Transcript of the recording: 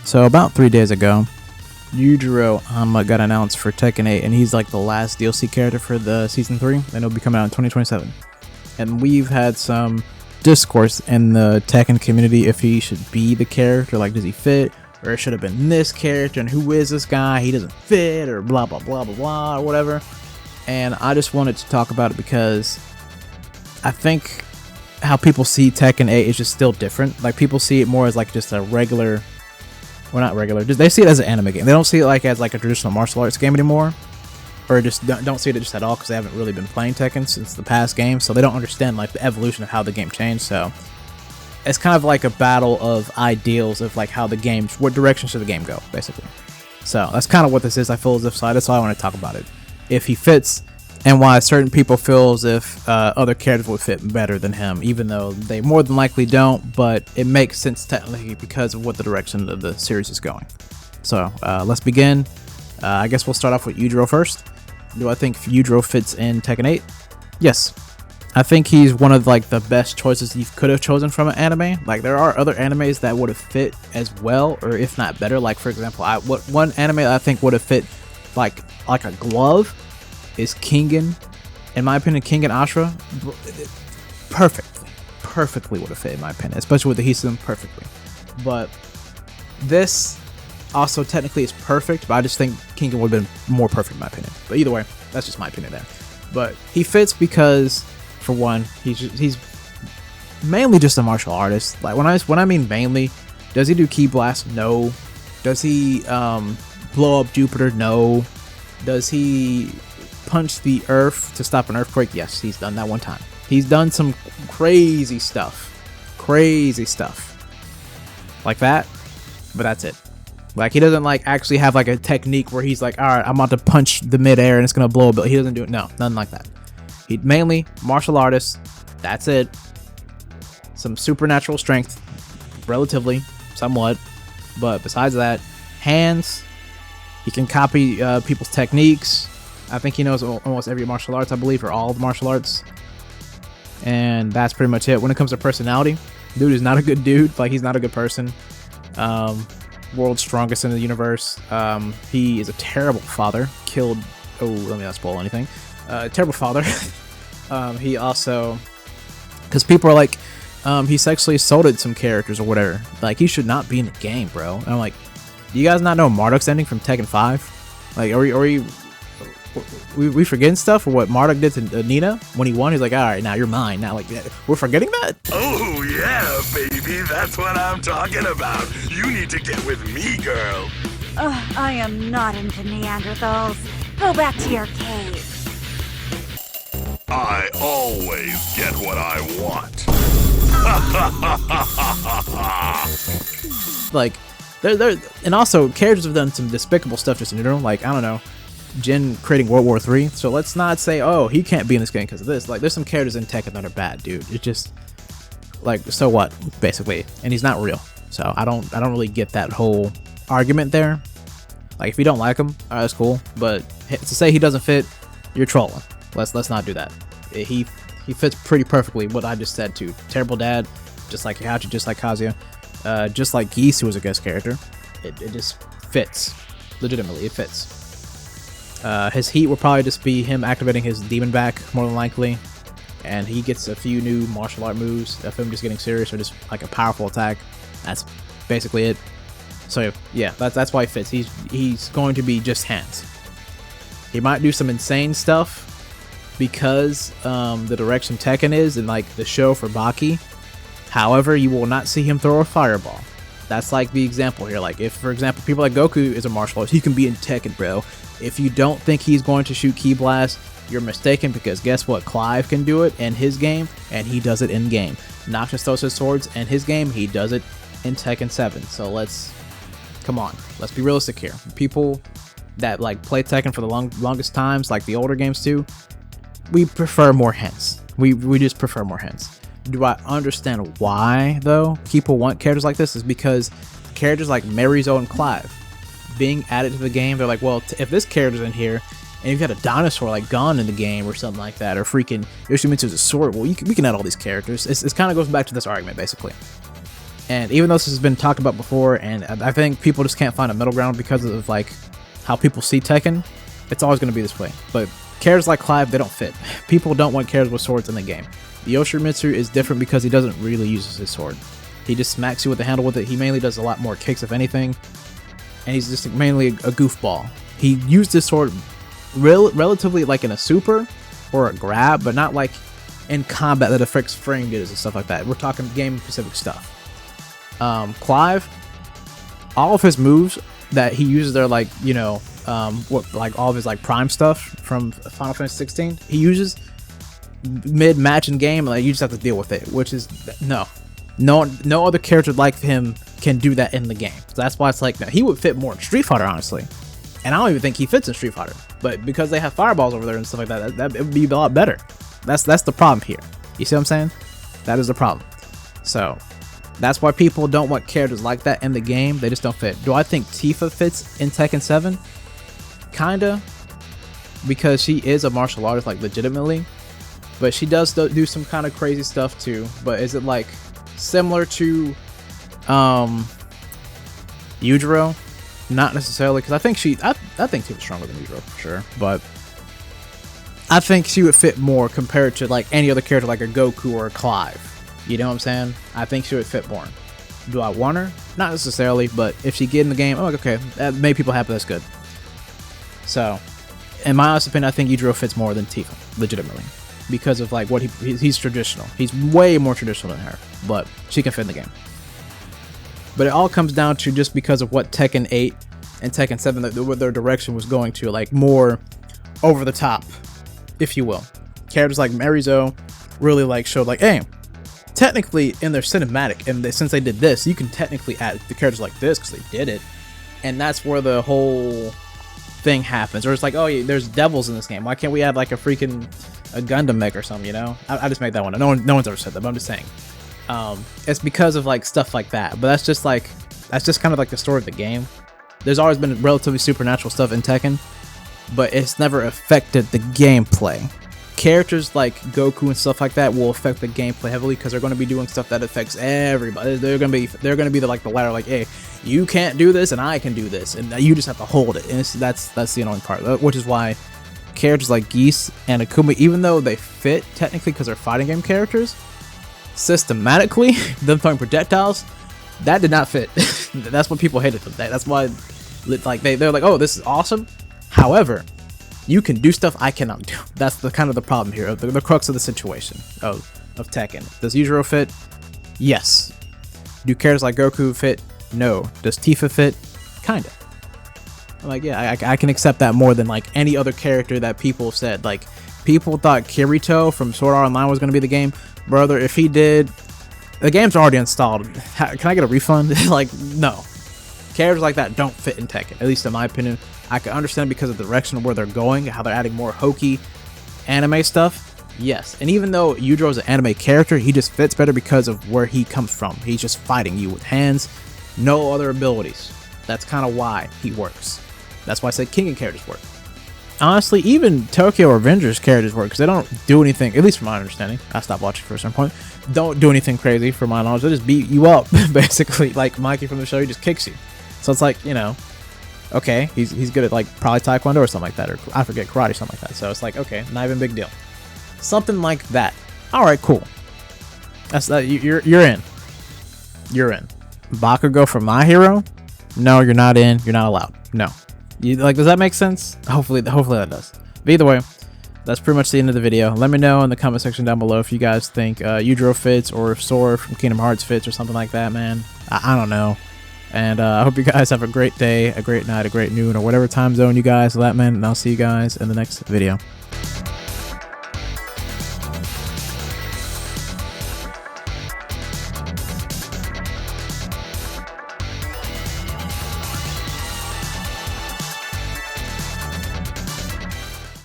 So about 3 days ago, Yujiro got announced for Tekken 8, and he's like the last DLC character for the Season 3, and it'll be coming out in 2027. And we've had some discourse in the Tekken community if he should be the character, like does he fit, or it should have been this character, and who is this guy, he doesn't fit, or blah blah blah blah blah, or whatever. And I just wanted to talk about it because I think how people see Tekken 8 is just still different. Like, people see it more as like just a regular, well, not regular, they see it as an anime game. They don't see it like as like a traditional martial arts game anymore, or just don't see it just at all, because they haven't really been playing Tekken since the past game, so they don't understand like the evolution of how the game changed. So it's kind of like a battle of ideals of like how the game, what direction should the game go, basically. So that's kind of what this is. I feel as if, so that's why I want to talk about it, if he fits, and why certain people feel as if other characters would fit better than him, even though they more than likely don't, but it makes sense technically because of what the direction of the series is going. So let's begin. I guess we'll start off with Yujiro first. Do I think Yujiro fits in Tekken 8? Yes. I think he's one of like the best choices you could have chosen from an anime. Like, there are other animes that would have fit as well, or if not better. Like, for example, one anime I think would have fit like a glove is Kingen. In my opinion, Kingen Ashura perfectly would have fit, in my opinion, especially with the Hisum, perfectly. But this also technically is perfect, but I just think Kingen would have been more perfect in my opinion. But either way, that's just my opinion there. But he fits because, for one, he's mainly just a martial artist. Like, when I mean mainly, does he do ki blast? No. Does he blow up Jupiter? No. Does he punch the earth to stop an earthquake? Yes, he's done that one time. He's done some crazy stuff like that, but that's it. Like, he doesn't like actually have like a technique where he's like, all right, I'm about to punch the midair and it's gonna blow a bit. He doesn't do it. No, nothing like that. He mainly martial artist. That's it. Some supernatural strength, relatively, somewhat, but besides that, hands. He can copy people's techniques. I think he knows almost every martial arts, I believe, or all the martial arts. And that's pretty much it. When it comes to personality, dude is not a good dude. Like, he's not a good person. World's strongest in the universe. He is a terrible father. Killed. Oh, let me not spoil anything. Terrible father. He also, because people are like, he sexually assaulted some characters or whatever. Like, he should not be in the game, bro. And I'm like, do you guys not know Marduk's ending from Tekken 5? Like, are we forgetting stuff, or what Marduk did to Nina when he won? He's like, all right, now you're mine. Now, like, we're forgetting that? Oh yeah, baby, that's what I'm talking about. You need to get with me, girl. I am not into Neanderthals. Go back to your cave. I always get what I want. Like, they're and also characters have done some despicable stuff just in general. Like, I don't know, Jin creating World War III. So let's not say, oh, he can't be in this game because of this. Like, there's some characters in Tekken that are bad, dude. It's just like, so what, basically. And he's not real, so I don't really get that whole argument there. Like, if you don't like him, all right, that's cool. But to say he doesn't fit, you're trolling. Let's not do that. He fits pretty perfectly what I just said too. Terrible dad, just like Hachi, just like Kazuya, just like Geese, who was a guest character. It just fits. Legitimately, it fits. His heat will probably just be him activating his demon back, more than likely, and he gets a few new martial art moves of him just getting serious, or just like a powerful attack. That's basically it. So yeah, that's why he fits. He's going to be just hands. He might do some insane stuff because the direction Tekken is, and like the show for Baki. However, you will not see him throw a fireball. That's like the example here. Like, if, for example, people like Goku is a martial artist, he can be in Tekken, bro. If you don't think he's going to shoot Ki Blast, you're mistaken, because guess what? Clive can do it in his game, and he does it in game. Noxious throws his swords in his game, he does it in Tekken 7. So come on, let's be realistic here. People that like play Tekken for the longest times, like the older games too, we prefer more hints. We just prefer more hints. Do I understand why, though, people want characters like this? Is because characters like Marizo and Clive being added to the game, they're like, well, if this character's in here, and you've got a dinosaur like Gon in the game or something like that, or freaking Yoshimitsu's a sword, well, we can add all these characters. It kind of goes back to this argument, basically. And even though this has been talked about before, and I think people just can't find a middle ground because of like how people see Tekken, it's always going to be this way. But characters like Clive, they don't fit. People don't want characters with swords in the game. Yoshimitsu is different because he doesn't really use his sword. He just smacks you with the handle with it. He mainly does a lot more kicks, if anything. And he's just mainly a goofball. He used his sword relatively like in a super or a grab, but not like in combat that affects frame jitters and stuff like that. We're talking game-specific stuff. Clive, all of his moves that he uses, they're like, you know, like all of his like prime stuff from Final Fantasy 16, he uses mid-match in game, like you just have to deal with it, which is no other character like him can do that in the game. So that's why it's like, no, he would fit more in Street Fighter, honestly. And I don't even think he fits in Street Fighter, but because they have fireballs over there and stuff like that, that it would be a lot better. That's the problem here. You see what I'm saying? That is the problem. So that's why people don't want characters like that in the game. They just don't fit. Do I think Tifa fits in Tekken 7? Kinda, because she is a martial artist, like legitimately, but she does do some kind of crazy stuff too. But is it like similar to Yujiro? Not necessarily, because I think I think she was stronger than Yujiro for sure, but I think she would fit more compared to like any other character like a Goku or a Clive. You know what I'm saying? I think she would fit more. Do I want her? Not necessarily, but if she get in the game, I'm like, okay, that made people happy, that's good. So, in my honest opinion, I think Yujiro fits more than Tifa, legitimately. Because of like what he's traditional. He's way more traditional than her, but she can fit in the game. But it all comes down to just because of what Tekken 8 and Tekken 7, what their direction was going to, like more over the top, if you will. Characters like Marizo really like showed like, hey, technically in their cinematic, and since they did this, you can technically add the characters like this because they did it, and that's where the whole thing happens. Or it's like, oh yeah, there's devils in this game, why can't we add like a Gundam mech or something, you know? I just made that one. No one's ever said that, but I'm just saying. It's because of like stuff like that, but that's just kind of like the story of the game. There's always been relatively supernatural stuff in Tekken, but it's never affected the gameplay. Characters like Goku and stuff like that will affect the gameplay heavily because they're going to be doing stuff that affects everybody. They're going to be like the ladder, like, hey, you can't do this and I can do this, and you just have to hold it. And that's the annoying part, which is why characters like Geese and Akuma, even though they fit technically because they're fighting game characters, systematically them throwing projectiles, that did not fit. That's what people hated them. That's why, like they're like, oh, this is awesome. However, you can do stuff I cannot do. That's the kind of the problem here, the crux of the situation of Tekken. Does Yujiro fit? Yes. Do characters like Goku fit? No. Does Tifa fit? Kinda. I'm like, yeah, I can accept that more than like any other character that people said. Like, people thought Kirito from Sword Art Online was going to be the game. Brother, if he did, the game's already installed. Can I get a refund? Like, no. Characters like that don't fit in Tekken, at least in my opinion. I can understand because of the direction of where they're going, how they're adding more hokey anime stuff. Yes, and even though Yujiro is an anime character, he just fits better because of where he comes from. He's just fighting you with hands, no other abilities. That's kind of why he works. That's why I say King characters work. Honestly, even Tokyo Revengers characters work because they don't do anything, at least from my understanding. I stopped watching for a certain point. Don't do anything crazy for my knowledge. They just beat you up, basically. Like Mikey from the show, he just kicks you. So it's like, you know, okay, he's good at like probably Taekwondo or something like that, or I forget, karate or something like that. So it's like, okay, not even a big deal. Something like that. All right, cool. That's that. You're in. You're in. Bakugo for My Hero? No, you're not in. You're not allowed. No. Like, does that make sense? Hopefully that does. But either way, that's pretty much the end of the video. Let me know in the comment section down below if you guys think Yujiro fits, or if Sora from Kingdom Hearts fits, or something like that, man. I don't know. And I hope you guys have a great day, a great night, a great noon, or whatever time zone you guys are at, man. And I'll see you guys in the next video.